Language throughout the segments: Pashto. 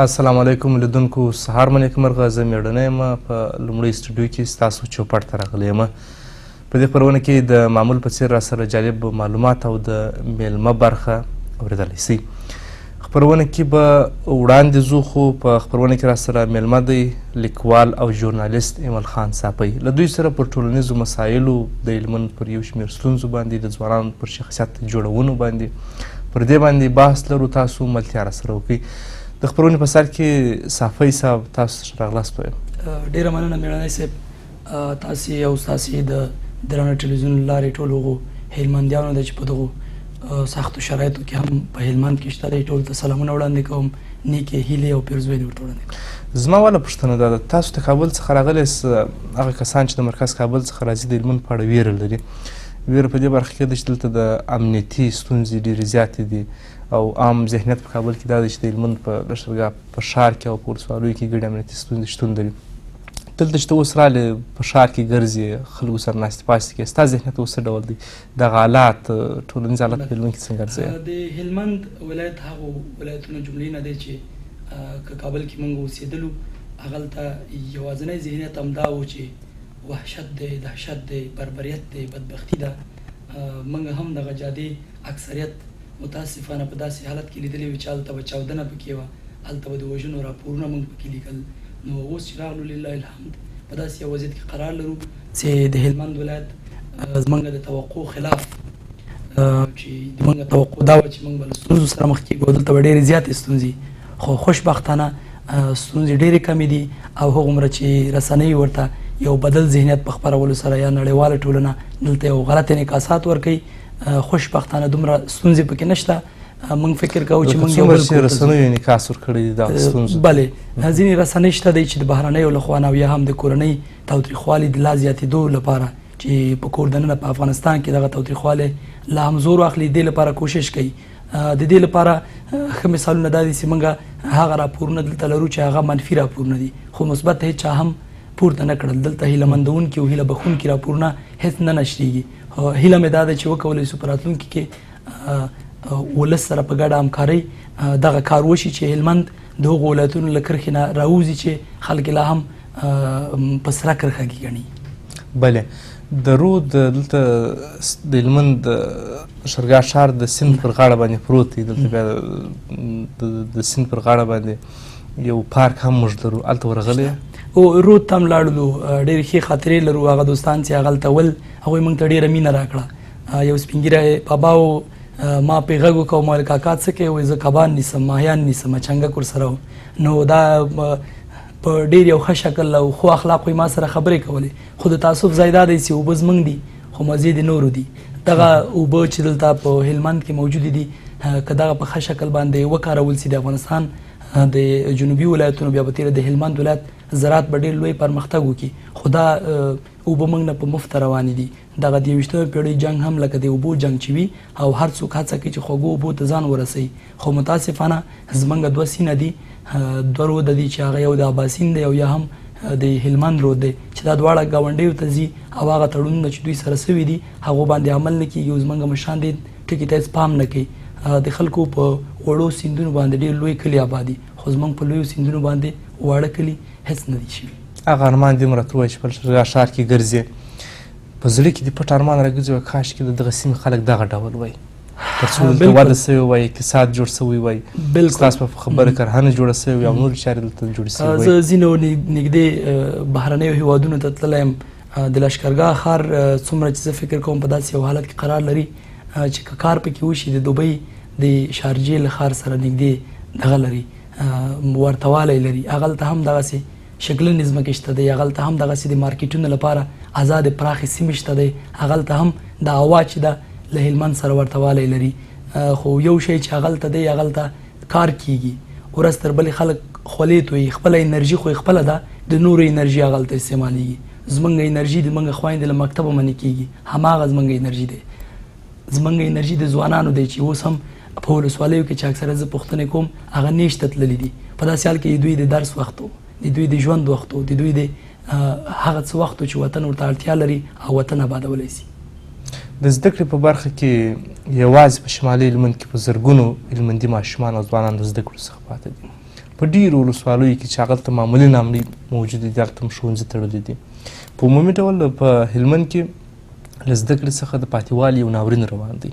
السلام علیکم لیدونکو، سهار مو نیکمرغه. زه مېړنی یم په لومړۍ سټوډیو کې ستاسو چوپړ ته راغلی یم. په دې خپرونه کې د معمول په څېر راسره جالب معلومات او د میلمه برخه اورېدلی شئ. خپرونه کې به وړاندې ځو، خو په خپرونه کې راسره میلمه دی لیکوال او ژورنالیست ایمل خان ساپی. له دوی سره پر ټولنیزو مسایلو، د هلمند پر یو شمېر ستونزو باندې، د ځوانانو پر شخصیت جوړونو باندې، پر دې باندې بحث لرو. تاسو ملتیا راسره وکړئ. د خپرونې په سر کې صافی صاحب تاسو راغلاست وایم. ډېره مننه مېړنی صاحب، تاسې او ستاسې د درانه ټلویزیون له لارې ټول هغو هلمندیانو ده چې په دغو سختو شرایطو کې هم په هلمند کې شته دی، ټولو ته سلامونه وړاندې کوم، نیکې هیلې او پیرزوینې ورته وړاندې کوم. زما واله پوښتنه دا ده، تاسو د کابل څخه راغلی یاست. هغه کسان چې د مرکز کابل څخه راځي د هلمند په اړه ویره لري. ویره په دې برخه کې ده چې دلته د امنیتي ستونزې ډېرې زیاتې دي، او عام ذهنیت په کابل کې دا دی چې د هلمند په لښکرګاه په ښار کې او په ولسوالیو کې ګڼې امنیتي ستونزې شتون لري. دلته چې ته اوس رالې په ښار کې ګرځې، خلکو سره ناستې پاستې کوې، ستا ذهنیت اوس څه ډول دی؟ دغه حالات، ټولنیز حالات په هلمند کې څنګه ارزوې؟ د هلمند ولایت هغو ولایتونو جملې نه دی چې که کابل کې موږ اوسېدلو، هغلته یوازینی ذهنیت همدا و چې وحشت دی، دهشت دی، بربریت دی، بدبختي ده. موږ هم دغه جادې اکثریت متاسفانه په داسې حالت کې لیدلې وي چې هلته به چاودنه پکې وه، هلته به د وژنو راپورونه موږ پکې لیکل. نو اوس چې راغلو لله الحمد په داسې یو وضعیت کې قرار لرو چې د هلمند ولایت زموږ د توقع خلاف، چې زموږ توقع دا وه چې موږ به له ستونزو سره مخ کېږو، دلته به ډېرې زیاتې ستونزې، خو خوشبختانه ستونزې ډېرې کمې دي، او هغومره چې رسنۍ ورته یو بدل ذهنیت په خپرولو سره یا نړیواله ټولنه دلته یو غلط انعکاسات ورکوي. خوشبختانه دومره ستونزې پکې نشته. موږ فکر کوو چې موږ یو بل څومره رسنیو انعکاس ورکړی دی دغه ستونزو؟ بلې، ځینې رسنۍ شته دی چې د بهرنیو لخوا نه او یا هم د کورنۍ تاوتریخوالي د لا زیاتېدو لپاره چې په کور دننه په افغانستان کې دغه تاوتریخوالی لا هم زور واخلي، دې لپاره کوشش کوي. د دې لپاره ښه مثالونه دا دي چې موږ هغه راپورونه دلته لرو چې هغه منفي راپورونه دي، خو مثبت هېڅ چا هم پورته نه کړل. دلته هیله مندونکي او هیله بخونکي راپورونه هېڅ نه نشریږي. هیله مې دا ده چې وکولی شو په راتلونکي کې ولس سره په ګډه همکارۍ دغه کار وشي چې هلمند د هغو ولایتونو له کرښې نه راوځي چې خلک لا هم په سره کرښه کې ګڼي. بلې، د رود دلته د هلمند لښکرګاه ښار د سیند پر غاړه باندې پروت دی. دلته بیا د سیند پر غاړه باندې یو پارک هم موږ لرو، هلته ورغلی او رود ته هم لاړلو. ډېرې ښې خاطرې لرو. هغه دوستان چې هغلته ول، هغوی موږ ته ډېره مینه راکړه. یو سپین ږیری بابا و، ما پرې غږ وکړ، ما ویل کاکا څه کوې؟ وایي زه کبان نیسم، ماهیان نیسم، چنګک ورسره و. نو دا په ډېر یو ښه شکل او ښو اخلاقو ما سره خبرې کولې. خو د تاسف ځای دا دی چې اوبه زموږ دي، خو مزې د نورو دي. دغه اوبه چې دلته په هلمند کې موجودې دي، که دغه په ښه شکل باندې وکارول سي د افغانستان د جنوبي ولایتونو، بیا په تیره د هلمند ولایت زراعت به ډېر لوی پرمختګ وکړي. خو دا اوبه موږ نه په مفته روانې دي. دغه د 21مې پېړۍ جنګ هم لکه د اوبو جنګ چې وي، او هر څوک هڅه کوي چې خوږو اوبو ته ځان ورسوي. خو متاسفانه زموږ 2 سیند دي، 2 رود دي چې هغه یو د اباسین دی او یا هم د هلمند رود دی، چې دا دواړه ګاونډیو ته ځي، او هغه تړونونه چې دوی سره سوي دي هغو باندې عمل نه کېږي. او زموږ مشران دې ټکي ته هېڅ پام نه کوي. د خلکو په وړو سیندونو باندې ډېر لوی کلي آبادي، خو زموږ په لویو سیندونو باندې واړه کلي هېڅ نه دي شوي. هغه ارمان دې راته ووایه چې په لښکرګاه ښار کې ګرځې، په زړه کې دې پټ ارمان راګرځي وایي کاشکې د دغه سیمې خلک دغه ډول وایي، تر څو دلته وده سوې وایي، اقتصاد جوړ سوی وایي، ستاسو په خبره کرهنه جوړه سوې وي او نورې چارې دلته جوړې سوې وایي. زه ځینو نږدې بهرنیو هېوادونو ته تللی یم. د لښکرګاه ښار څومره چې زه فکر کوم په داسې یو حالت کې قرار لري چې که کار پکې وشي، د دوبۍ د شارجې له ښار سره نږدې دغه لري، ورتهوالی لري. هغلته هم دغسې شکلنې ځمکې شته دی، هغلته هم دغسې د مارکیټونو لپاره آزادې پراخې سیمې شته دی، هغلته هم د هوا چې ده له هلمند سره ورتهوالی لري. خو یو شی چې هغلته دی، هغلته کار کیږي، ورځ تر بلې خلک خولې تویي، خپله انرژي خو یې خپله ده، د نورو انرژي هغلته استعمالیږي. زموږ انرژي د موږ خویندې له مکتبه منې کیږي، هماغه زموږ انرژي دی. زموږ انرژي د ځوانانو دی چې اوس هم په ولسوالیو کې چې اکثره زه پوښتنې کوم، هغه نیش ته تللي دي. په داسې حال کې د دوی د درس وخت و، د دوی د ژوند وخت و، د دوی د هغه څه وخت و چې وطن ورته اړتیا لري او وطن آبادولی سي. د زده کړې په برخه کې یوازې په شمالي هلمند کې په زرګونو هلمندي ماشومان او ځوانان د زده کړو څخه پاته دي. په په ډېرو ولسوالیو کې چې هغلته معمولي ناملي موجودې دي هغلته هم ښوونځي تړلي دي. په عمومي ډول په هلمند کې له زده کړې څخه د پاتې والي یو ناورین روان دی.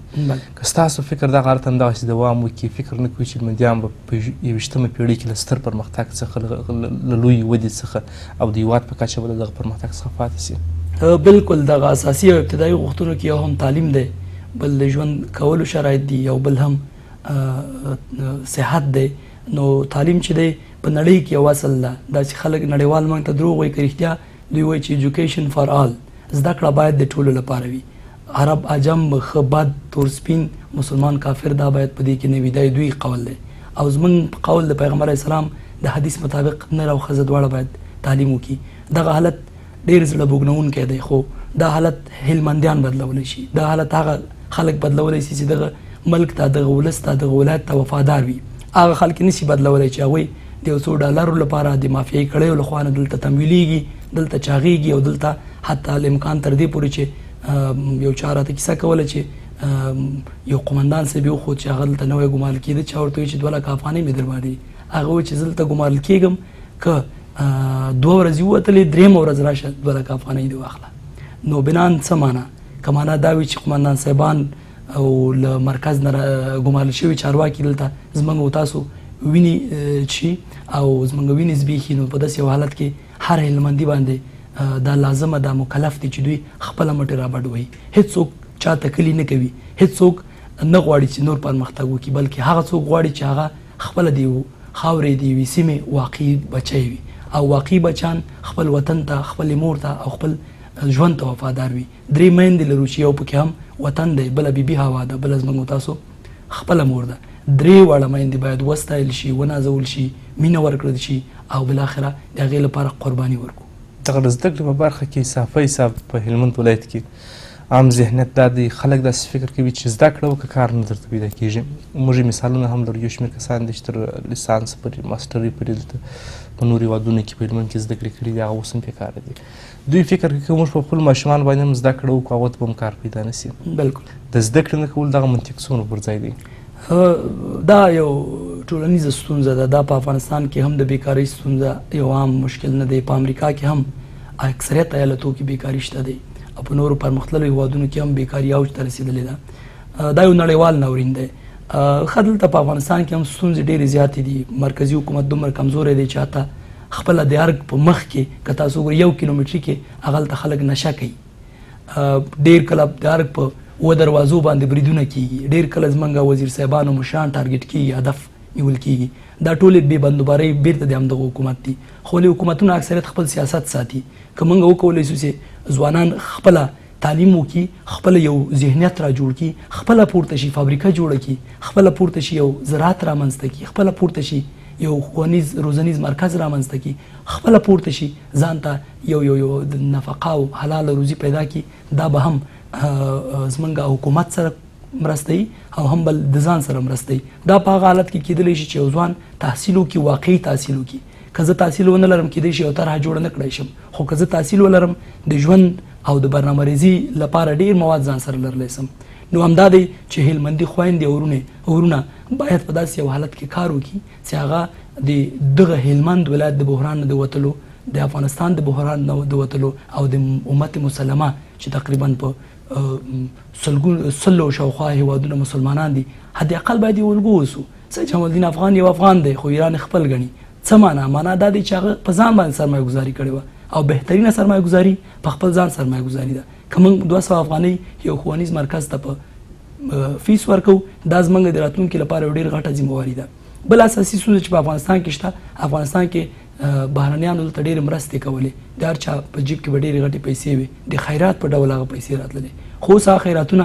که ستاسو فکر دغه حالت همدغسې دوام وکړي، فکر نه کوئ چې هلمندیان به په 21مه پېړۍ کې له ستر پرمختګ څخه له لویې ودې څخه او د هېواد په کچه به له دغه پرمختګ څخه پاتې سي؟ بالکل دغه اساسي او ابتدایي غوښتنو کې یو هم تعلیم دی، بل د ژوند کولو شرایط دي، او بل هم صحت دی. نو تعلیم چې دی په نړۍ کې یو اصل ده. دا چې خلک نړیوال موږ ته دروغ وایي که رښتیا، دوی وایي چې ایجوکیشن فار آل، زده کړه باید د ټولو لپاره وي. عرب، عجم، ښه، بد، تور، سپین، مسلمان، کافر، دا باید په دې کې نه وي. دا دوی قول دی. او زموږ په قول د پیغمبر علیه السلام د حدیث مطابق نر او ښځه دواړه باید تعلیم وکړي. دغه حالت ډېر زړه بوږنونکی دی، خو دا حالت هلمندیان بدلولی شي. دا حالت هغه خلک بدلولی شي چې دغه ملک ته، دغه ولس ته، دغه ولایت ته وفادار وي. هغه خلک نشي بدلولی چې هغوی د یو څو ډالرو لپاره د مافیایي کړیو لخوا نه دلته تمویلیږي، دلته چاغیږي، او دلته حتی الامکان تر دې پورې چې یو چا راته کیسه کوله چې یو قمندان صاحب یو خو چې هغه دلته نوی ګمارل کېده، چا ورته وایي چې 2 لکه افغانۍ مې در باندې. هغه وایي چې زه دلته ګمارل کېږم، که 2 ورځې ووتلې، 3مه ورځ راشه 2 لکه افغانۍ دې واخله. نو بنان څه معنا؟ که معنا دا وي چې قمندان صاحبان او له مرکز نه ګمارل شوي چارواکي دلته زموږ او تاسو وینې شي او زموږ وینې زبېښي، نو په داسې یو حالت کې هر هلمندي باندې دا لازمه، دا مکلف دی چې دوی خپله مټې رابډوي. هېڅوک چا تکلي نه کوي، هېڅوک نه غواړي چې نور پرمختګ وکړي، بلکې هغه څوک غواړي چې هغه خپله د یو خاورې د یوې سیمې واقعي بچی وي، او واقعي بچیان خپل وطن ته، خپلې مور ته او خپل ژوند ته وفادار وي. 3 میندې لرو چې یو پکې هم وطن دی، بله بیبي هوا ده، بله زموږ تاسو خپله مور ده. 3 واړه میندې باید وستایل شي، ونازول شي، مینه ورکړل شي، او بالاخره د هغې لپاره قرباني ورکړو. دغه د زده کړې په برخه کې صافه حساب په هلمند ولایت کې عام ذهنیت دا دی، خلک داسې فکر کوي چې زده کړه وکړه کار نه درته پیدا کېږي. موږ مثالونه هم لرو، یو شمېر کسان دي چې تر لیسانس پورې، ماسټرۍ پورې دلته په نورو هېوادونو کې په هلمند کې زده کړې کړي دي، هغه اوس هم بېکاره دي. دوی فکر کوي که موږ په خپلو ماشومان باندې هم زده کړه وکړو، هغو ته به هم کار پیدا نه سي. بلکل د زده کړې نه کول دغه منطق څومره پر ځای دی؟ دا یو ټولنیزه ستونزه ده. دا په افغانستان کې هم د بیکارۍ ستونزه یو عام مشکل نه دی. په امریکا کې هم اکثریت ایالتو کې بیکاري شته دی، او په نورو پرمختللو هېوادونو کې هم بیکاري اوج ته رسېدلې ده. دا یو نړیوال ناورین دی. ښه دلته په افغانستان کې هم ستونزې ډېرې زیاتې دي. مرکزي حکومت دومره کمزوری دی چې حتی خپله د ارګ په مخ کې که تاسو وګورئ 1 کیلومتري کې هغلته خلک نشه کوي. ډېر کله د ارګ په 2 دروازو باندې بریدونه کېږي. ډېر کله زموږ وزیر صاحبانو مشران ټارګېټ کېږي، هدف نیول کېږي. دا ټولې بې بندوبارۍ بیرته د همدغه حکومت دي. خو حکومتونه اکثریت خپل سیاست ساتي. که موږ وکولی شو چې ځوانان خپله تعلیم وکړي، خپله یو ذهنیت را جوړ کړي، خپله پورته شي، فابریکه جوړه کړي، خپله پورته شي یو زراعت رامنځته کړي، خپله پورته شي یو ښوونیز روزنیز مرکز رامنځته کړي، خپله پورته شي ځان ته یو نفقه او حلاله روزي پیدا کړي. دا به هم زموږ حکومت سره مرسته وي او هم بل د ځان سره مرسته وي. دا په هغه حالت کې کېدلی شي چې یو ځوان تحصیل وکړي، واقعي تحصیل وکړي. که زه تحصیل ونه لرم کېدای شي یو طرحه جوړه نه کړی شم، خو که زه تحصیل ولرم د ژوند او د برنامه‌ریزي لپاره ډېر مواد ځان سره لرلی سم. نو همدا دی چې هلمندي خویندې او ورونه باید په داسې یو حالت کې کار وکړي چې هغه د دغه هلمند ولایت د بحران نه د وتلو، د افغانستان د بحران نه د وتلو، او د امت مسلمه چې تقریبا په 100 شاوخوا هېوادونه مسلمانان دي، حد اقل باید یو الګو اوسو. سید جمال الدین افغان یو افغان دی، خو ایران خپل ګڼي. څه معنا دا دی چې هغه په ځان باندې سرمایه ګزاري کړې وه، او بهترینه سرمایه ګزاري په خپل ځان سرمایه ګزاري ده. که موږ 200 افغانۍ یو ښوونیز مرکز ته په فیس ورکوو، دا زموږ د راتلونکي لپاره یو ډېر غټه ذمهواري ده. بل اساسي ستونزه چې په افغانستان کې شته، افغانستان کې بهرنیانو دلته ډېرې مرستې کولې، د هر چا په جیب کې به ډېرې غټې پیسې وي، د خیرات په ډول هغه پیسې راتللې. خو اوس هغه خیراتونه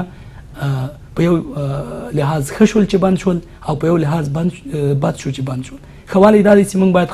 په یو لحاظ ښه شول چې بند شول، او په یو لحاظ بد شو چې بند شول. ښه والی دا دی چې موږ باید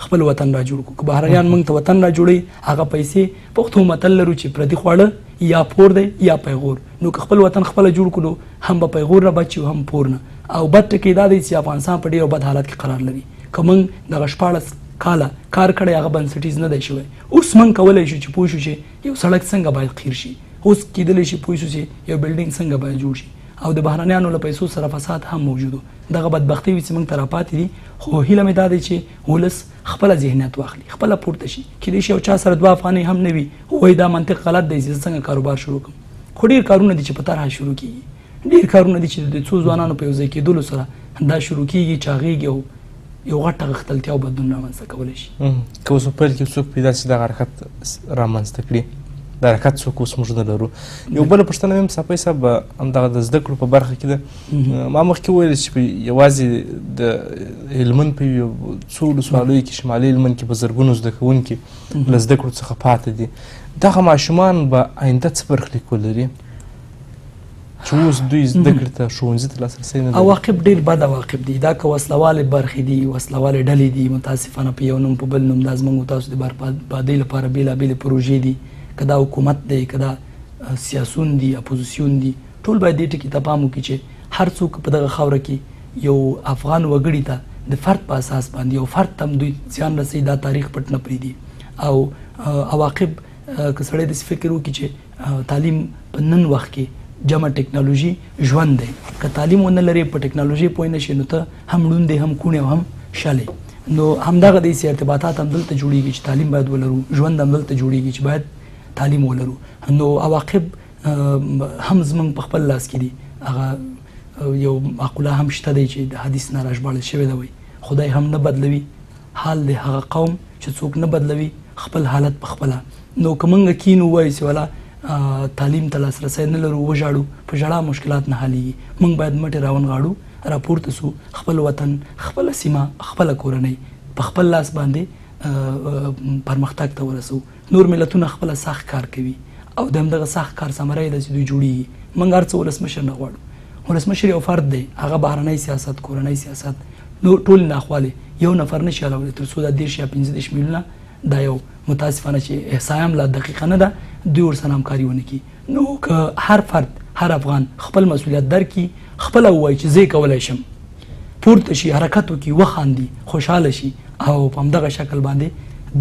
خپل وطن را جوړ کړو. که بهرنیان موږ ته وطن را جوړوي، هغه پیسې پښتو متل لرو چې پردي خواړه یا پور دی یا پیغور. نو که خپل وطن خپله جوړ کړو، هم به پیغور نه بچي او هم پور نه. او بد ټکي دا دی چې افغانستان په ډېر بد حالت کې قرار لري. که موږ دغه 14 کاله کار کړی، هغه بنسټیز نه دی شوی. اوس موږ کولی شو چې پوه شو چې یو سړک څنګه باید قیر شي. اوس کېدلی شي پوه شو چې یو بلډینګ څنګه باید جوړ شي. او د بهرنیانو له پیسو سره فساد هم موجود و. دغه بدبختي وي چې موږ ته راپاتې دي. خو هیله مې دا دی چې ولس خپله ذهنیت واخلي، خپله پورته شي. کیدای شي یو چا سره 2 افغانۍ هم نه وي، وایي دا منطق غلط دی چې څنګه کاروبار شروع کړم. خو ډېر کارونه دي چې په طرحه شروع کېږي، ډېر کارونه دي چې د څو ځوانانو په یو ځای کېدلو سره دا شروع کېږي، چاغېږي او یو غټه غښتلتیا او بدلون رامنځته کولی شي. که اوس په پیل کې څوک پیدا شي دغه حرکت رامنځته کړي، د حرکت څوک اوس موږ نه لرو. یو بله پوښتنه مې هم صافی صاحب همدغه د زده کړو په برخه کې ده. ما مخکې وویل چې یوازې د هلمند په یو څو ولسوالیو کې شمالي هلمند کې په زرګونو زده کوونکي له زده کړو څخه پاتې دي. دغه ماشومان به آینده څه برخلیک ولري چې اوس دوی زده کړې ته ښوونځي ته لاسرسی نه لري؟ عواقب ډېر بد عواقب دي. دا که وسلوالې برخې دي، وسلوالې ډلې دي، متاسفانه په یو نوم په بل نوم دا زموږ تاسو د بربادۍ لپاره بېلابېلې پروژې دي، که دا حکومت دی، که دا سیاسون دي، اپوزیسیون دي، ټول باید دې ټکي ته پام وکړي چې هر څوک په دغه خاوره کې یو افغان وګړي ته د فرد په اساس باندې یو فرد ته هم دوی زیان رسوي، دا تاریخ پټ نه پرېږدي. او عواقب که سړی داسې فکر وکړي چې تعلیم په نن وخت کې جمع ټکنالوژي ژوند دی، که تعلیم ونه لري، په ټکنالوژي پوه نه شي، نو ته هم ړوند دی، هم کوڼ او هم شلی. نو همدغه داسې ارتباطات هم دلته جوړېږي چې تعلیم باید ولرو، ژوند هم دلته جوړېږي چې باید تعلیم ولرو. نو عواقب هم زموږ په خپل لاس کې دي. هغه یو مقوله هم شته دی چې د حدیث نه راژباړل شوې ده، وایي خدای هم نه بدلوي حال د هغه قوم چې څوک نه بدلوي خپل حالت په خپله. نو که موږ کینو وایو چې والا تعلیم ته لاسرسی نه لرو، وژاړو، په ژړا مشکلات نه حلېږي. موږ باید مټې راونغاړو، راپورته سو، خپل وطن، خپله سیمه، خپله کورنۍ په خپل لاس باندې پرمختګ ته ورسو. نور ملتونه خپله سخت کار کوي او د همدغه سخت کار ثمره یې ده چې دوی جوړېږي. موږ هر څه ولسمشر نه غواړو. ولسمشر یو فرد دی، هغه بهرنی سیاست، کورنی سیاست، نو ټول ناخوالې یو نفر نه شي حلولی تر څو دا 10 یا 15 میلیونه دا یو متاسفانه چې احصایه هم لا دقیقه نه ده، دوی ورسره همکاري ونه کړي. نو که هر فرد، هر افغان خپل مسؤلیت درکړي، خپله ووایي چې زه یې کولی شم، پورته شي، حرکت وکړي، وخاندي، خوشحاله شي او په همدغه شکل باندې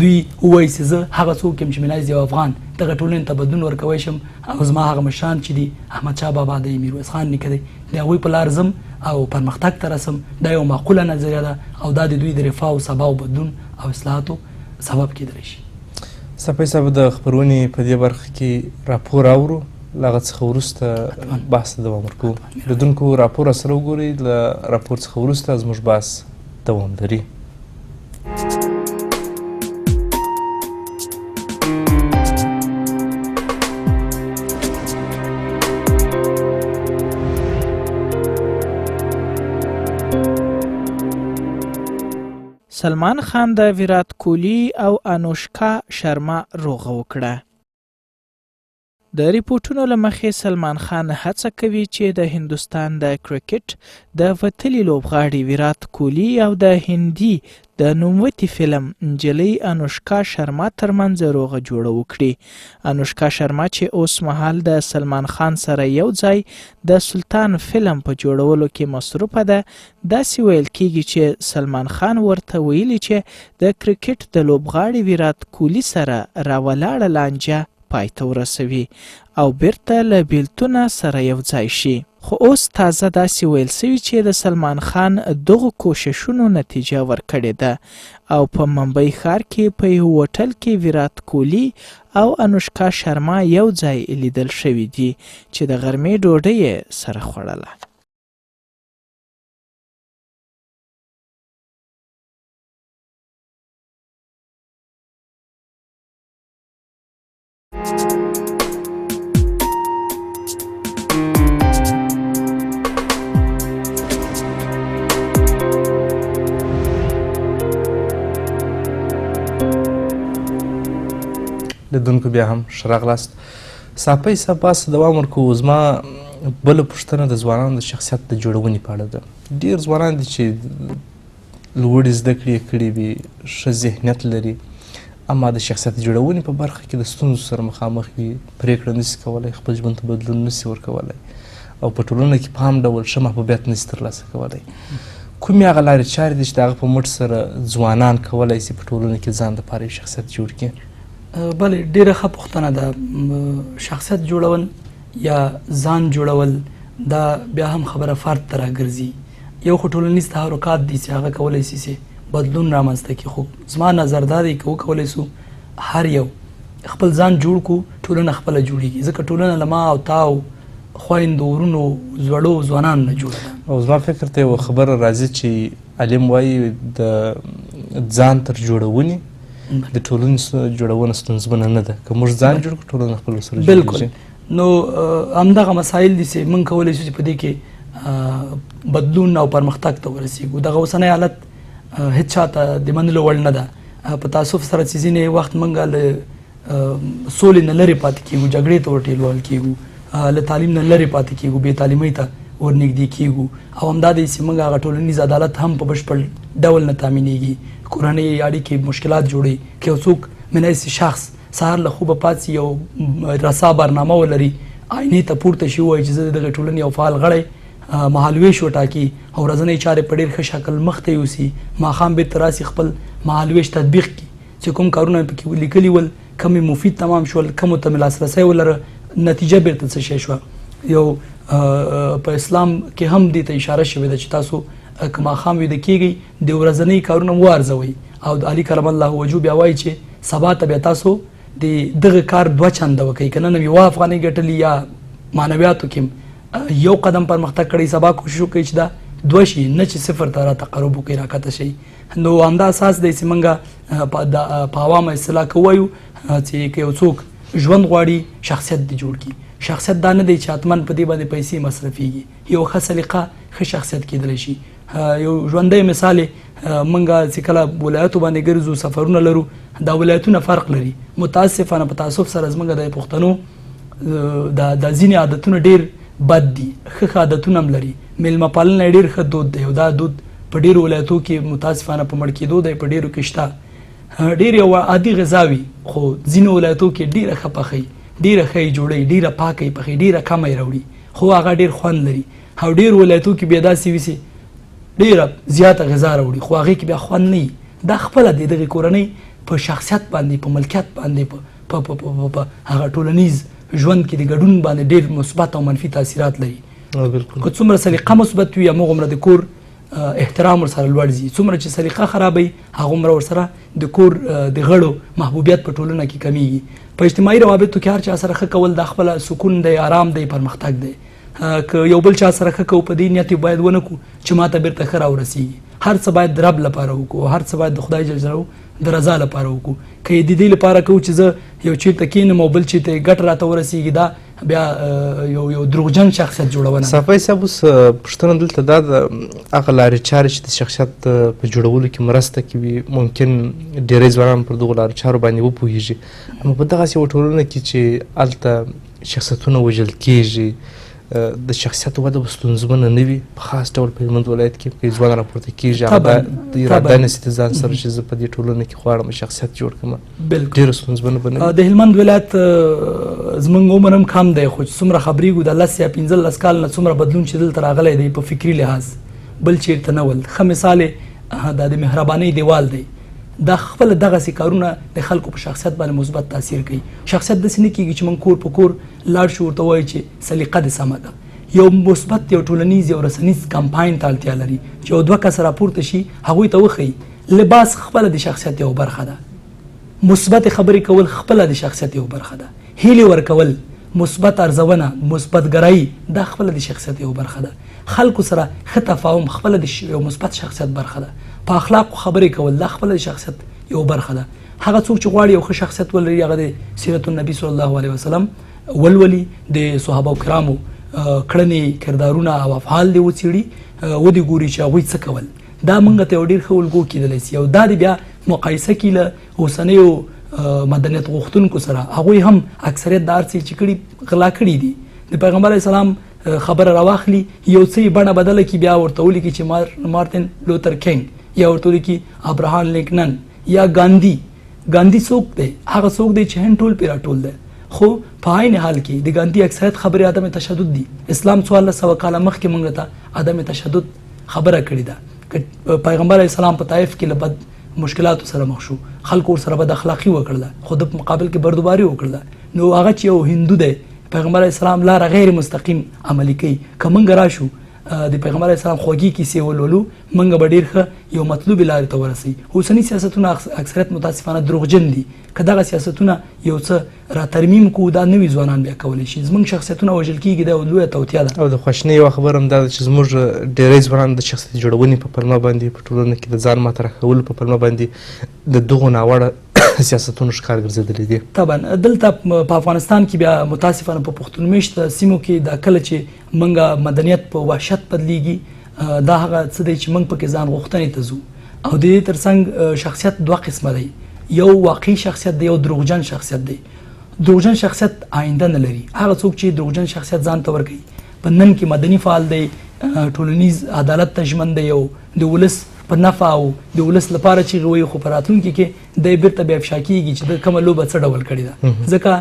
دوی ووایي چې زه هغه څوک یم چې ملایز یو افغان دغه ټولنې ته بدلون ورکوی شم او زما هغه مشران چې دي، احمدشاه بابا دی، میرویس خان نیکه دی، د هغوی په لار ځم او پرمختګ ته رسم. دا یو معقوله نظریه ده او دا د دوی د رفاه او سبا او بدلون او اصلاحاتو سبب کېدلی شي. صافی صاحب د خپرونې په دې برخه کې راپور اورو، له هغه څخه وروسته بحث ته دوام ورکوو. لیدونکو راپور راسره وګورئ، له راپور څخه وروسته زموږ بحث دوام لري. سلمان خان د ویرات کوهلی او انوشکا شرما روغه وکړه. د ریپورتونو له مخې سلمان خان هڅه کوي چې د هندوستان د کرکټ د وتلي لوبغاړي ویرات کوهلی او د هندي د نوموتي فلم نجلۍ انوشکا شرما ترمنځ روغه جوړه وکړي. انوشکا شرما چې اوس مهال د سلمان خان سره یو ځای د سلطان فلم په جوړولو کې مصروفه ده، داسې ویل کیږي چې سلمان خان ورته ویلي چې د کرکټ د لوبغاړي ویرات کوهلی سره راولاړه لانجه پای ته ورسوي او بیرته له بیلتونه سره یو ځای شي. خو اوس تازه داسې ویل سوي چې د سلمان خان دغو کوششونو نتیجه ورکړې ده او په ممبئی ښار کې په یو هوټل کې ویرات کوهلی او انوشکا شرما یو ځای لیدل شوي دي چې د غرمې ډوډۍ یې سره خوړله. لیدونکو بیا هم ښه راغلاست. صافی صاحب بحث دوام ورکوو. زما بله پوښتنه د ځوانانو د شخصیت د جوړونې په اړه ده. ډېر ځوانان دي چې لوړې زده کړې یې کړې وي، ښه ذهنیت لري، اما د شخصیت جوړونې په برخه کې د ستونزو سره مخامخ وي، پرېکړه نشي کولی، خپل ژوند ته بدلون نشي ورکولی او په ټولنه کې په عام ډول ښه محبوبیت نشي ترلاسه کولی. کومې هغه لارې چارې دي چې د هغه په مټ سره ځوانان کولی شي په ټولنه کې ځان دپاره یو شخصیت جوړ کړي؟ بله ډېره ښه پوښتنه ده. شخصیت جوړول یا ځان جوړول دا بیا هم خبره فرد ته راګرځي یو خو ټولنیز تحرکات دي چې هغه کولی شي چې بدلون رامنځته کړي خو زما نظر دا دی که وکولی شو هر یو خپل ځان جوړ کړو ټولنه خپله جوړېږي ځکه ټولنه له ما او تا او خویندو ورونو زړو ځوانانو نه جوړه ده او زما فکر ته یوه خبره راځي چې عالم وایي د ځان تر جوړونې د ټولنې جوړونه ستونزمنه نه ده که موږ ځان جوړ کړو ټولنه خپل سره بالکل نو همدغه مسایل دي چې موږ کولی شو چې په دې کې بدلون او پرمختګ ته ورسېږو دغه اوسنی حالت هېڅ چا ته د منلو وړ نه ده په تاسف سره چې ځینې وخت موږ له سولې نه لرې پاتې کېږو جګړې ته ورټېلول کېږو له تعلیم نه لرې پاتې کېږو بې تعلیمۍ ته ورنږدې کېږو او همدا دی چې موږ هغه ټولنیز عدالت هم په بشپړ ډول نه تامینېږي کورنۍ اړیکې مشکلات جوړوي که یو څوک مناسب شخص سهار له خوبه پاڅي یو رسا برنامه ولري آینې ته پورته شي ووایي چې زه د دغې ټولنې یو فعال غړی مهالویش وټاکي او ورځنۍ چارې په ډېر ښه شکل مخته یوسي ماښام بېرته راسي خپل مهالویش تطبیق کړي چې کوم کارونه یې پکې لیکلي ول کم مفید تمام شول کمو ته مې لاسرسی ولره نتیجه بیرته څه شی شوه یو په اسلام کې هم دې ته اشاره شوې ده چې تاسو که ماښام ویده کېږئ د ورځنۍ کارونه وارزوئ او د علي کرم الله وجهه بیا وایي چې سبا ته بیا تاسو د دغه کار 2 چنده وکړئ که نن یوه افغانۍ ګټلي یا معنویاتو کې یو قدم پرمختګ کړئ سبا کوشش وکړئ چې دا 2 شي نه چې 0 ته را تقرب وکړئ راکته شي نو همدا اساس دی چې موږ په عوامه اصطلاح کې وایو چې که یو څوک ژوند غواړي شخصیت دې جوړ کړي شخصیت دا نه دی چې حتما په دې باندې پیسې مصرفېږي یو ښه سلیقه ښه شخصیت کېدلی شي یو ژوندی مثال موږ چې کله ولایتو باندې ګرځو سفرونه لرو دا ولایتونه فرق لري متاسفانه په تعصب سره زموږ د پښتنو دا ځینې عادتونه ډېر بد دي ښه عادتونه هم لري میلمه پالنه ډېر ښه دود دی او دا دود په ډېرو ولایتو کې متاسفانه په مړ کېدو دی په ډېرو کې شته ډېر یو عادي غذا وي خو ځینو ولایتو کې ډېره ښه پخوي ډېره ښه یې جوړوي ډېره پاکه یې پخوي ډېره کمه یې راوړي خو هغه ډېر خوند لري او ډېر ولایتو کې بیا داسې وي چې ډېره زیاته غذا راوړي خو هغې کې بیا خوند نه وي دا خپله د دغې کورنۍ په شخصیت باندې په ملکیت باندې په هغه ټولنیز ژوند کې د ګډون باندې ډېر مثبت او منفي تاثیرات لري که څومره سلیقه مثبت وي هماغومره د کور احترام ورسره لوړ ځي څومره چې سلیقه خرابوي هغومره ورسره د کور د غړو محبوبیت په ټولنه کې کمیږي په اجتماعي روابطو کې هر چا سره ښه کول دا خپله سکون دی آرام دی پرمختګ دی که یو بل چا سره ښه کوو په دې نیت باید ونه کړو چې ما ته بیرته ښه راورسیږي هر څه باید د رب لپاره وکړو هر څه باید د خدای جل جلاله د رضا لپاره وکړو که یې د دې لپاره کوو چې زه یو چیرته کښېنم او بل چیرته ګټه راته ورسیږي دا بیا یو دروغجن شخصیت جوړونه صافی صاحب اوس پوښتنه دلته دا د هغه لارې چارې چې د شخصیت په جوړولو کې مرسته کوي ممکن ډېری ځوانان پر دغو لارو چارو باندې وپوهېږي اما په دغسې یوه ټولنه کې چې هلته شخصیتونه وژل کېږي د شخصیت وده به ستونزمنه نه وي په خاص ډول په هلمند ولایت کې که ځوان راپورته کېږي هغه د اراده نسي د ځان سره چې زه په دې ټولنه کې غواړم شخصیت جوړ کړم ډېره ستونزمنه به نه وي د هلمند ولایت زموږ عمر هم کم دی خو چې څومره خبرېږو د 10 یا 15 کال نه څومره بدلون چې دلته راغلی دی په فکري لحاظ بل چېرته نه ول ښه مثال یې دا د مهربانۍ دیوال دی دا خپل دغسې کارونه د خلکو په شخصیت باندې مثبت تاثیر کوي شخصیت داسې نه کېږي چې موږ کور په کور لاړ شو ورته ووایو چې سلیقه دې سمه ده یو مثبت یو ټولنیز یو رسنیز کمپاین ته اړتیا لري چې یو 2 کسه راپورته شي هغوی ته وښیي لباس خپله د شخصیت یو برخه ده مثبت خبرې کول خپله د شخصیت یو برخه ده هیلې ورکول مثبت ارزونه مثبت ګرایي دا خپله د شخصیت یو برخه ده خلکو سره ښه تفاهم خپله د یو مثبت شخصیت برخه ده په اخلاقو خبرې کول دا خپله د شخصیت یو برخه ده هغه څوک چې غواړي یو ښه شخصیت ولري هغه د سیرت النبي صلی الله علیه وسلم ولولي د صحابه کرامو کړنې کردارونه او افعال دې وڅېړي ودې ګوري چې هغوی څه کول دا موږ ته یو ډېر ښه الګو کېدلی سي او دا د بیا مقایسه کړي له اوسنیو مدنیت غوښتونکو سره هغوی هم اکثریت د هر څه چې کړي غلا کړي دي د پیغمبر علیه السلام خبره راواخلي یو څه یې بڼه بدله کړي بیا ورته ولیکي چې مارتن لوتر کینګ یا ورته ولیکي ابراهام لینکن یا ګاندي څوک دی هغه څوک دی چې هند ټول پې راټول دی خو په عین حال کې د ګاندي اکثریت خبرې عدم تشدد دي اسلام 1400 کاله مخکې موږ ته عدم تشدد خبره کړې ده پیغمبر علیه السلام په طایف کې له بد مشکلاتو سره مخ شو خلکو ورسره بد اخلاقي وکړله خو د مقابل کې بردباري وکړله نو هغه چې یو هندو دی پیغمبر علیه السلام لاره غیر مستقیم عملي کوي. که موږ راشو د پیغمبر علیه السلام خوږې کیسې ولولو موږ به ډېر ښه یو مطلوبې لارې ته ورسوي. اوسني سیاستونه اکثریت متاسفانه دروغجن دي. که دغه سیاستونه یو څه را ترمیم کړو دا نوي ځوانان بیا کولی شي. زموږ شخصیتونه وژل کېږي دا لویه توطیه ده. او د خواشینۍ یوه خبره هم دا ده چې زموږ ډېری ځوانان د شخصیت جوړونې په پلمه باندې په ټولنه کې د ځان مطرح کولو په پلمه باندې د دغو ناوړه سیاستونو ښکار ګرځېدلي دي. طبعا دلته په افغانستان کې بیا متاسفانه په پښتون میشته سیمو کې دا کله چې موږ مدنیت په وحشت بدلیږي دا هغه څه دی چې موږ پکې ځان غوښتنې ته ځو. او د دې ترڅنګ شخصیت دوه قسمه دی. یو واقعي شخصیت دی، یو دروغجن شخصیت دی. دروغجن شخصیت آینده نه لري. هغه څوک چې دروغجن شخصیت ځان ته ورکوي په نن کې مدني فعال دی، ټولنیز عدالت ته ژمن دی، او د ولس په نفع او د ولس لپاره چې وایي خو په راتلونکي کې د بیرته بیا افشا کېږي چې د کومه لوبه څه ډول کړې ده. ځکه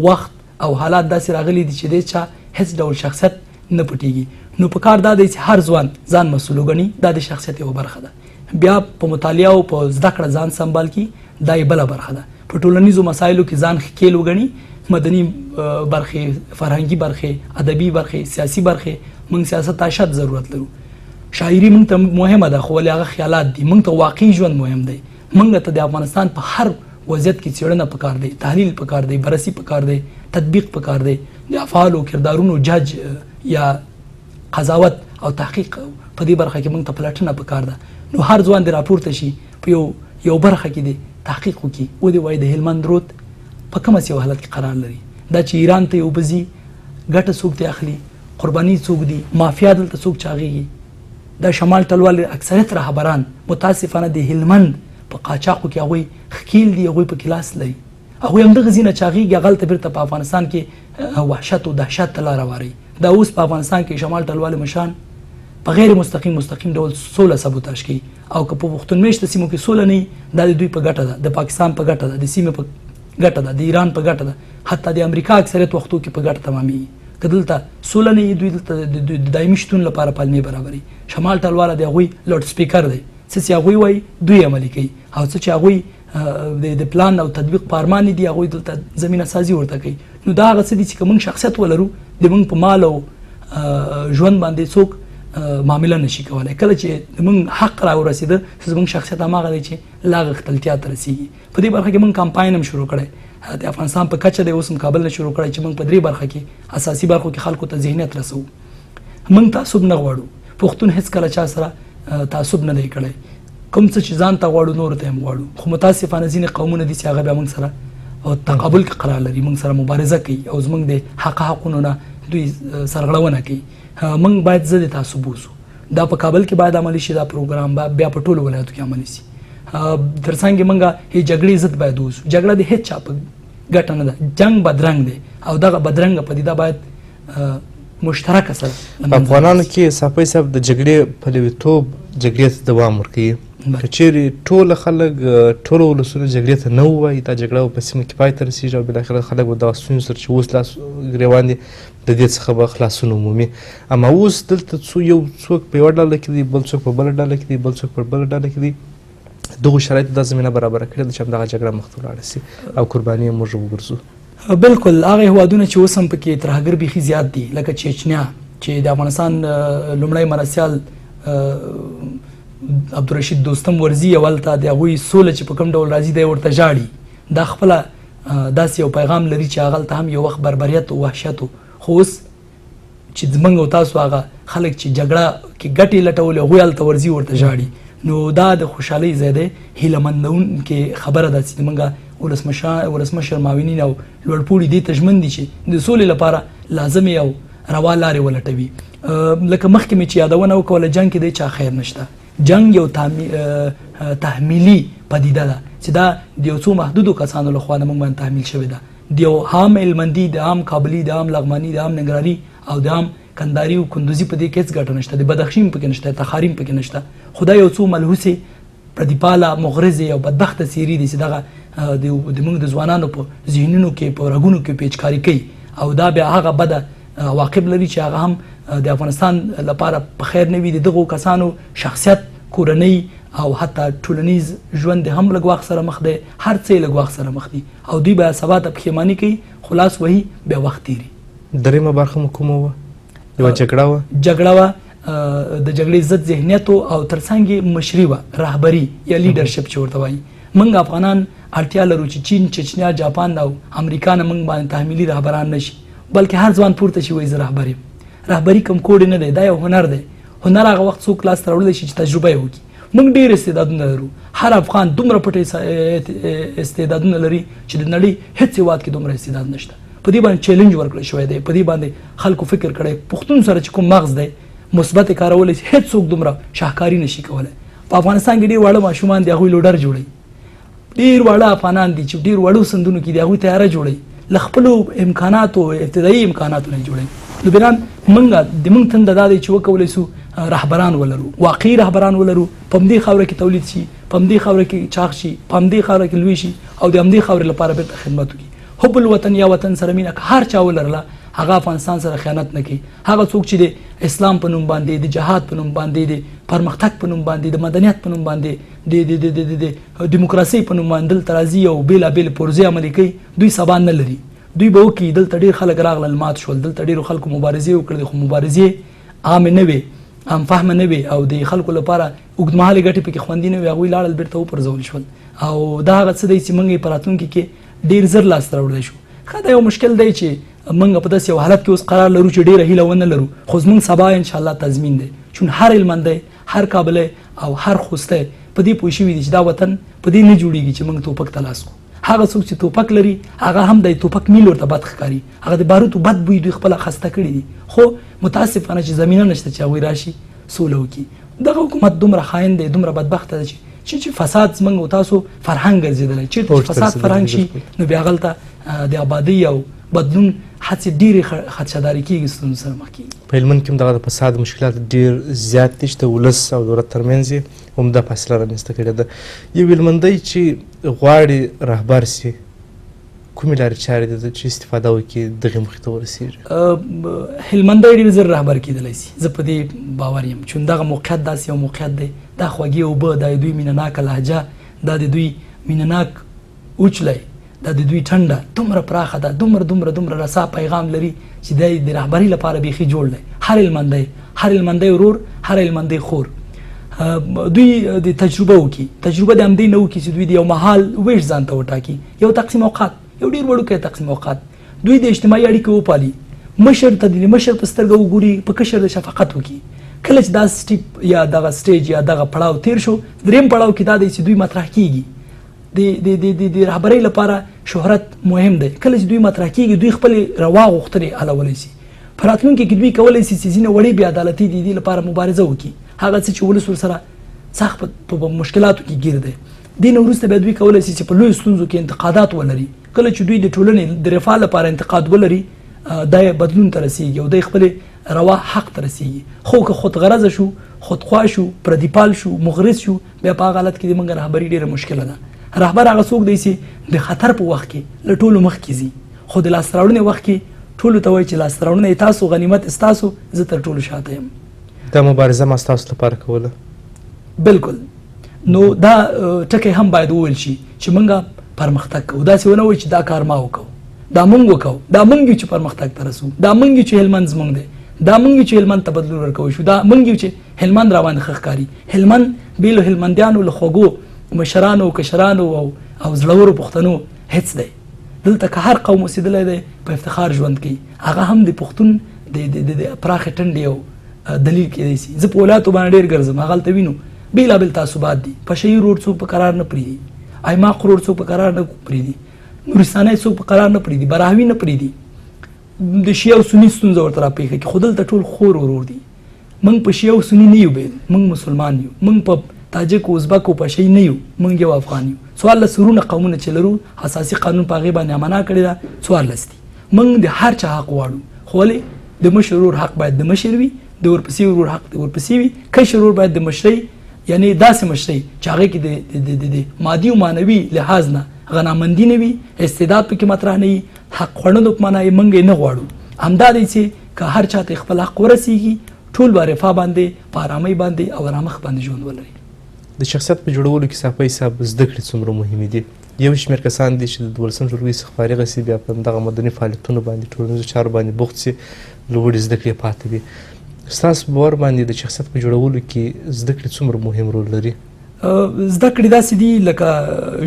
وخت او حالات داسې راغلي دي چې د چا هیڅ ډول شخصیت نه پټېږي. نو په کار دا دی چې هر ځوان ځان مسؤل وګڼي. دا د شخصیت یوه برخه ده. بیا په مطالعه او په زده کړه ځان سنبال کړي دا یې بله برخه ده. په ټولنیزو مسایلو کې ځان ښکیل وګڼي. مدني برخې، فرهنګي برخې، ادبي برخې، سیاسي برخې. موږ سیاست ته اشد ضرورت لرو. شاعري موږ ته مهمه ده خو ولې هغه خیالات دي. موږ ته واقعي ژوند مهم دی. موږ ته د افغانستان په هر وضعیت کې څېړنه پکار دی، تحلیل پکار دی، بررسي پکار دی، تطبیق پکار دی. د افعالو کردارونو جج یا قضاوت او تحقیق په دې برخه کې موږ ته پلټنه پکار ده. نو هر ځوان دې راپورته شي په یو برخه کې دی تحقیق وکړي او دې وایي د هلمند رود په کومه یو حالت کې قرار لري. دا چې ایران ته یو بځي ګټه څوک دی اخلي، قرباني څوک دی، مافیا دلته څوک چاغېږي. دا شمال ټلوال اکثریت رهبران متاسفانه د هلمند په قاچاقو کې هغوی ښکیل دي، هغوی په کلاس لري. هغوی همدغه ځینه چاغېږي هغلته بیرته په افغانستان کې وحشت او دهشت ته لاره واروي. دا اوس په افغانستان کې شمال ټلوال مشان په غیر مستقیم ډول سوله سبوتاژ کوي. او که په پښتون میشته سیمو کې سوله نه وي دا د دوی په ګټه ده، د پاکستان په ګټه ده، د سیمې په ګټه ده، د ایران په ګټه ده، حتی د امریکا اکثریت وختو کې په ګټه تمامېږي. که دلته سوله نه وي دوی دلته د دایمي شتون لپاره پلمې برابري. شمال ټلواله د هغوی لوډ سپیکر دی. څه چې هغوی وایي دوی عملي کوي، او څه چې هغوی د پلان او تطبیق په ارمان دي هغوی دلته زمینه سازي ورته کوي. نو دا هغه څه دي چې که موږ شخصیت ولرو د موږ په مال او ژوند باندې څوک معامله نشي کولی. کله چې موږ حق را ورسېده زموږ شخصیت هماغه دی چې لا غښتلتیا ته رسېږي. په دې برخه کې موږ کمپاین هم شروع کړی د افغانستان په کچه دی. اوس هم کابل نه شروع کړی چې موږ په درې برخه کې اساسي برخو کې خلکو ته ذهنیت رسوو. موږ تعصب نه غواړو. پښتون هیڅ کله چا سره تعصب نه دی کړی. کوم څه چې ځان ته غواړو نورو ته هم غواړو. خو متاسفانه ځینې قومونه دي چې هغه بیا موږ سره او تقابل کې قرار لري، موږ سره مبارزه کوي او زموږ د حقونو نه دوی سرغړونه کوي. موږ باید ضد تعصب ووسو. دا په کابل کې باید عملي شي. دا پروګرام بیا په ټولو ولایتو کې عملي شي. ترڅنګ موږ هیڅ جګړې ضد باید ووسو. جګړه د هیڅ چا په ګټه نه ده. جنگ بدرنګ دی او دغه بدرنګه پدیده باید مشترکه سره افغانانو کې صافی صاحب د جګړې پلویتوب جګړې ته دوام ورکوي. که چیرې ټول خلک ټول ولسونه جګړې ته نه ووایي دا جګړه په سیمه کې پای ته رسېږي او بالاخره خلک به دغه ستونزو سره چې اوس لاس ګرېوان دي د دې څخه به خلاصون عمومي. اما اوس دلته یو څوک په یوه ډله کې دی، بل څوک په بله ډله کې دی، بل څوک په بله ډله کې دی. دغو شرایطو دا زمینه برابره کړې ده چې همدغه جګړه مخ ته ولاړه سي او قرباني یې موږ وګرځو. بالکل هغه هیوادونه چې اوس هم پکې ترهګر بیخي زیات دي لکه چچنیا چې د افغانستان لومړی مرستیال عبدالرشید دوستم ورزي اول ته د هغوی سوله چې په کوم ډول راځي دی ورته ژاړي. دا خپله داسې یو پیغام لري چې هغلته هم یو وخت بربریت او وحشت خو اوس چې زموږ او تاسو هغه خلک چې جګړه کې ګټې لټولې هغوی هلته ورځي ورته ژاړي. نو دا د خوشحالۍ ځای دی. هیله مندونکې خبره ده چې زموږ ولسمشر معاونین او لوړپوړي دې ته ژمن دي چې د سولې لپاره لازمې او روا لارې ولټوي. لکه مخکې مې چې یادونه وکړله جنګ کې دی چا خیر نشته. جنگ یو تحمیلي پدیده ده چې دا د یو څو محدودو کسانو لخوا د موږ باندې تحمیل شوې ده. د یو عام هلمندي، د عام کابلي، د عام لغماني، د عام ننګرهاري او د عام کندهاري او کندوزي په دې کې هېڅ ګټه نشته. د بدخشین پکې نشته، تخاریم پکې نشته. خو دا یو څو ملحوسې پردیپاله مغرضې او بدبخته څېرې دي چې دغه د موږ د ځوانانو په ذهنونو کې په رګونو کې پیچکاري کوي او دا بیا هغه بده عواقب لري چې هغه هم د افغانستان لپاره په خیر نه وي. د دغو کسانو شخصیت، کورنۍ او حتی ټولنیز ژوند هم لږ وخت سره مخ دی. هر څه یې لږ وخت سره مخ دي او دوی بیا سبا ته پښیماني کوي، خلاص وهي بیا وخت تیري. درېیمه برخه مو کومه وه؟ یوه جګړه وه. جګړه وه، د جګړې ضد ذهنیت او ترڅنګ یې مشري وه، رهبري یا لیډرشپ چې ورته وایي. موږ افغانان اړتیا لرو چې چین، چچنیا، جاپان او امریکا نه موږ باندې تحمیلي رهبران نه شي، بلکې هر ځوان پورته شي وایي زه رهبر یم. رهبري کوم کوډ نه دی، دا یو هنر دی. هنر هغه وخت څوک لاس ته راوړلی شي چې تجربه یې وکړي. موږ ډېر استعدادونه لرو، هر افغان دومره پټ استعدادونه لري چې د نړۍ هېڅ هېواد کې دومره استعداد نشته. په دې باندې چیلنج ورکړل شوی دی، په دې باندې خلکو فکر کړی پښتون سره چې کوم مغز دی مثبت کارول شي، هېڅ څوک دومره شاهکاري نشي کولی. په افغانستان کې ډېر واړه ماشومان دي، هغوی لوډر جوړوي. ډېر واړه افغانان دي چې ډېر وړو سندونو کې دي، هغوی تیاره جوړوي، له خپلو امکاناتو، ابتدایي امکاناتو نه جوړوي. نو بنان موږ تنده دا دی چې وکولی سو رهبران ولرو، واقعي رهبران ولرو، په همدې خاوره کې تولید شي، په همدې خاوره کې چاغ شي، په همدې خاوره کې لوی شي او د همدې خاورې لپاره بیرته خدمت وکړي. حب الوطن یا وطن سره مینه که هر چا ولرله، هغه افغانستان سره خیانت نه کوي. هغه څوک چې د اسلام په نوم باندې، د جهاد په نوم باندې، د پرمختګ په نوم باندې، د مدنیت په نوم باندې، د دیموکراسۍ په نوم باندې دلته راځي او بېلابېلې پروژې عملي کوي، دوی سبا نه لري. دوی به وکړي دلته ډېر خلک راغلل مات شول، دلته ډېرو خلکو مبارزې وکړلې، خو مبارزې عامې نه وې، عام فهمه نه وې او د خلکو لپاره اوږدمهالې ګټې پکې خوندي نه وې. هغوی لاړل بېرته وپرځول شول او دا هغه څه دی چې موږ یې په راتلونکي کې ډېر زر لاسته راوړلی شو. ښه دا یو مشکل دی چې موږ په داسې یو حالت کې اوس قرار لرو چې ډېره هیله ونه لرو، خو زموږ سبا انشاءالله تضمین دی. چون هر هلمندی، هر کابلی او هر خوستی په دې پوه شوي دي چې دا وطن په دې نه جوړېږي چې موږ توپک ته لاس کړو. هغه څوک چې توپک لري هغه هم د توپک میل ورته بد ښکاري، هغه د باروتو بد بوی دوی خپله خسته کړي دي، خو متاسفانه چې زمینه نشته چې هغوی راشي سوله وکړي. دغه حکومت دومره خاین دی، دومره بدبخته دی چې فساد زموږ او تاسو فرهنګ ګرځېدلی. چېرته چې فساد فرهنګ شي نو بیا هغلته د آبادۍ او بدلون هڅې ډېرې خدشهداري کېږي، ستونزو سره مخ کېږي. په هلمند کې هم دغه د فساد مشکلات ډېر زیات دي چې د ولس او دولت ترمنځ یې عمده فاصله رامنځته کړې ده. یو هلمندی چې غواړي رهبر سي، کومې لارې چارې دي چې استفاده وکړي دغې موخې ته ورسېږي؟ هلمندی ډېر زر رهبر کېدلی سي، زه په دې باور یم. چون دغه موقعیت داسې یو موقعیت دی، دا خوږې اوبه، دا د دوی مینهناکه لهجه، دا د دوی مینهناک اوچلی، دا د دوی ټنډه دومره پراخه ده، دومره رسا پیغام لري چې دی د رهبرۍ لپاره بیخي جوړ دی. هر هلمندی ورور، هر هلمندی خور. دوی د تجربه وکړي، تجربه د همدې نه وکړي چې دوی د یو مهال ویش ځان ته وټاکي، یو تقسیم اوقات، یو ډېر وړوکی تقسیم اوقات. دوی د اجتماعي اړیکې وپالي، مشر ته د مشر په سترګه وګوري، په کشر د شفقت وکړي. کله چې دا سټیپ یا دغه سټیج یا دغه پړاو تیر شو، درېیم پړاو کې دا دی چې دوی مطرح کېږي. د رهبرۍ لپاره شهرت مهم دی. کله چې دوی مطرح کېږي، دوی خپلې روا غوښتنې حلولی شي. په راتلونکي کې دوی کولی شي چې ځینې وړې بې عدالتۍ د دې لپاره مبارزه وکړي، هغه څه چې ولس ورسره سخت په مشکلاتو کې ګیر دی. دې نه وروسته بیا دوی کولی شي چې په لویو ستونزو کې انتقادات ولري. کله چې دوی د ټولنې د رفاه لپاره انتقاد ولري، دا بدلون ته رسېږي او دی خپلې روا حق ته رسېږي. خو که خودغرضه شو، خودخوا شو، پردیپال شو، مغرض شو، بیا په هغه حالت کې د موږ رهبري ډېره مشکله ده. رهبر هغه څوک دی چې د خطر په وخت کې له ټولو مخکې ځي، خو د لاسته راوړنې وخت کې ټولو ته وایي چې لاسته راوړنه یې تاسو، غنیمت ستاسو، زه تر ټولو شاته یم. دا مبارزه ما ستاسو لپاره کوله؟ بالکل. نو دا ټکی هم باید وویل شي چې موږ پرمختګ کوو، داسې ونه وایي چې دا کار ما وکړو، دا موږ وکړو، دا موږ یو چې پرمختګ ته رسو، دا موږ یو چې هلمند زموږ دی، دا موږ یو چې هلمند ته بدلون ورکوی شو، دا موږ یو چې هلمند راباندې ښه ښکاري. هلمند بیلو هلمندیانو له خوږو مشرانو، کشرانو او زړورو پښتنو هېڅ دی. دلته که هر قوم اوسېدلی دی په افتخار ژوند کوي. هغه هم د پښتون د پراخې ټنډې او دلیل کېدی شي. زه په ولایتو باندې ډېر ګرځم، هغلته وینو بېلابېل تعصبات دي. پشهیي روډ څوک په قرار نه پرېږدي، ایماق روډ څوک په قرار نه پرېږدي، نورستانۍ څوک په قرار نه پرېږدي، براهوي نه پرېږدي. د شیعه او سني ستونزه ورته راپېښه کړي، خو دلته ټول خور ورور دي. موږ په شیعه او سني نه یو بیل، موږ مسلمان یو. موږ په تاجک او ازبک او پشهیي نه یو، موږ یو افغان یو. 14 سرونه قومونه چې لرو، اساسي قانون په هغې باندې امنا کړې ده 14 دي. موږ د هر چا حق غواړو، خو ولې د مشر ورور حق باید د مشر وي، د ورپسې ورور حق د ورپسې وي، کشر ورور باید د مشرۍ، یعنی داسې مشرۍ چې هغې کې د مادي او معنوي لحاظ نه غنامندي نه وي، استعداد پکې مطرح نه وي، حق خوړلو په معنا یې موږ یې نه غواړو. همدا دی چې که هر چا ته خپل حق ورسېږي، ټول به رفاه باندې، په ارامۍ باندې او ارامښت باندې ژوند ولري. د شخصیت په جوړولو کې صافی صاحب زده کړې څومره مهمې دي؟ یو شمېر کسان دي چې د 12 ټولګي څخه فارغه سي بیا په دغه مدني فعالیتونو باندې ټولنیزو چارو باندې بوخت سي لوړې زده کړې پاتې وي. ستاسو په باور باندې د شخصیت په جوړولو کې زده کړې څومره مهم رول لري؟ زده کړې داسې دي لکه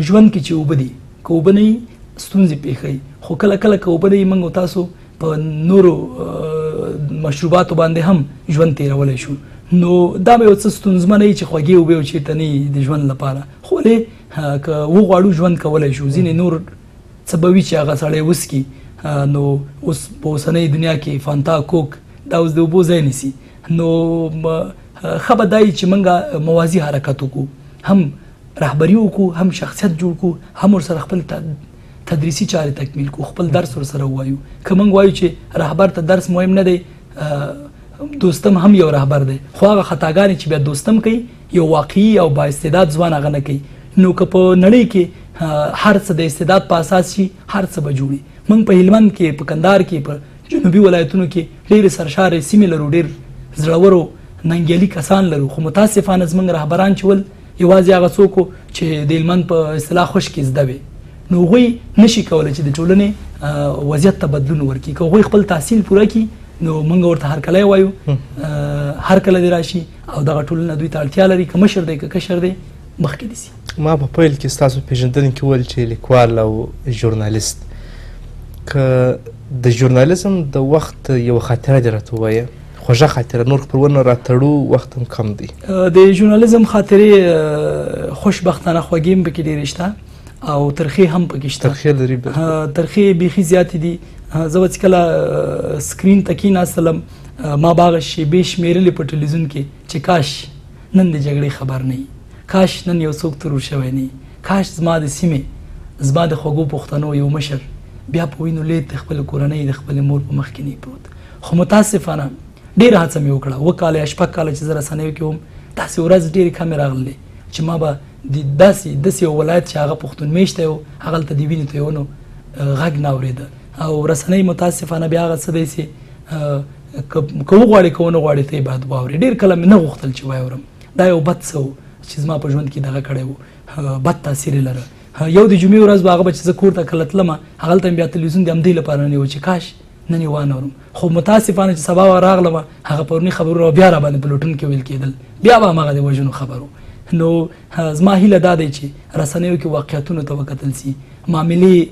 ژوند کې چې اوبه دي، که اوبه نه وي ستونزې پېښوي، خو کله کله که اوبه نه وي موږ تاسو په نورو مشروباتو باندې هم ژوند تېرولی شو. نو دا به یو څه ستونزمنه وي چې خوږې اوبه او چېرته نه وي د ژوند لپاره، خو ولې که وغواړو ژوند کولی شو. ځینې نور څه به وي چې هغه سړی وڅکي. نو اوس په اوسنۍ دنیا کې فانتا، کوک دا اوس د اوبو ځای نیسي. نو ښه به دا وي چې موږ موازي حرکت وکړو، هم رهبري وکړو، هم شخصیت جوړ کړو، هم ورسره خپل تدریسي چارې تکمیل کړو، خپل درس ورسره ووایو. که موږ وایو چې رهبر ته درس مهم نه دی، دوستم هم یو رهبر دی، خو هغه خطاګانې چې بیا دوستم کوي یو واقعي او با استعداد ځوان هغه نه کوي. نو که په نړۍ کې هر څه د استعداد په اساس شي هر څه به جوړي. موږ په هلمند کې، په کندهار کې، په جنوبي ولایتونو کې ډېرې سرشارې سیمې لرو، ډېر زړورو ننګیالي کسان لرو، خو متاسفانه زموږ رهبران چې ول یوازې هغه څوک چې د هلمند په اصطلاح خشکې زده وي. نو هغوی نشي کولی چې د ټولنې وضعیت ته بدلون ورکړي. که هغوی خپل تحصیل پوره کړي نو موږ ورته هرکلی وایو، هر کله دې راشي او دغه ټولنه دوی ته اړتیا لري، که مشر دی که کشر دی مخکې دي سي. ما په پیل کې ستاسو پېژندنې کې وویل چې لیکوال او ژورنالیست. که د ژورنالیزم د وخت یوه خاطره دې راته ووایه، خوږه خاطره، نور خپرونه راتړو وخت هم کم دی. د ژورنالیزم خاطرې خوشبختانه خوږې هم پکې ډېرې شته او ترخې هم پکې شته. ترخې لري؟ ترخې بیخي زیاتې دي. زه به چې کله سکرین ته کېناستلم ما به هغه شېبې شمېرلې په ټلویزیون کې چې کاش نن د جګړې خبر نه وي، کاش نن یو څوک ترور شوی نه وي، کاش زما د سیمې، زما د خوږو پښتنو یو مشر بیا په وینو لید د خپلې کورنۍ، د خپلې مور په مخ کې نه پروت. خو متاسفانه ډېره هڅه مې وکړه، 7 کاله یا 8 کاله چې زه رسنیو کې وم، داسې ورځ ډېرې کمې راغلې چې ما به داسې یو ولایت چې هغه پښتون میشته و هغلته د وینې تویونو غږ نه اورېده. او رسنۍ متاسفانه بیا هغه څه دی چې که وغواړې که ونه غواړې ته یې باید واورې. ډېر کله مې نه غوښتل چې واورم. دا یو بد څه و چې زما په ژوند کې دغه کړی و، بد تاثیر یې لره. یو د جمعې ورځ به هغه به چې زه کور ته کله تلمه هغلته مې بیا تلویزیون د همدې لپاره نه و چې کاش نن یې وانه اورم. خو متاسفانه چې سبا راغلمه هغه پروني خبرونه بیا را باندې په لوټون کې ویل کېدل، بیا به هماغه د وژنو خبرو. نو زما هیله دا دی چې رسنیو کې واقعیتونو ته وکتل سي. معاملې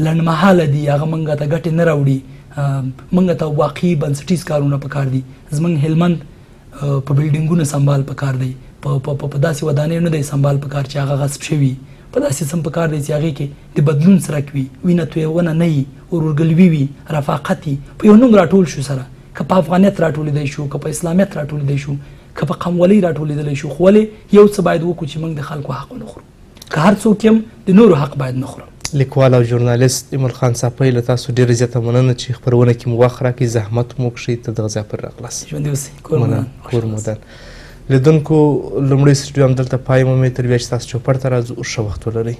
لنډمهاله دي، هغه موږ ته ګټې نه راوړي، موږ ته واقعي بنسټیز کارونه پکار دي. زموږ هلمند په بلډینګونو سنبال پکار دی، په داسې ودانیو نه دی سنبال پکار چې هغه غصب شوي، په داسې سم پکار دی چې هغې کې د بدلون څرک وي، وینه تویونه نه وي، ورورګلوي وي، رفاقت وي، په یو نوم راټول شو سره، که په افغانیت راټولېدی شو، که په اسلامیت راټولېدی شو، که په قومولۍ راټولېدلی شو، خو ولې یو څه باید وکړو چې موږ د خلکو حق ونه خورو. که هر څوک یم د نورو حق باید نه خورم. لیکوال او ژورنالیست ایمل خان صافی له تاسو ډېره زیاته مننه چې خپرونه کې مو وخت راکړئ، زحمت مو وکړئ، تر دغه ځای پورې راغلاست. ژوندي اوسئ. کور مودان. لیدونکو لومړی سټوډیو همدلته پای مومي، تر بیا چې تاسو چوپړ ته راځو ښه وخت ولرئ.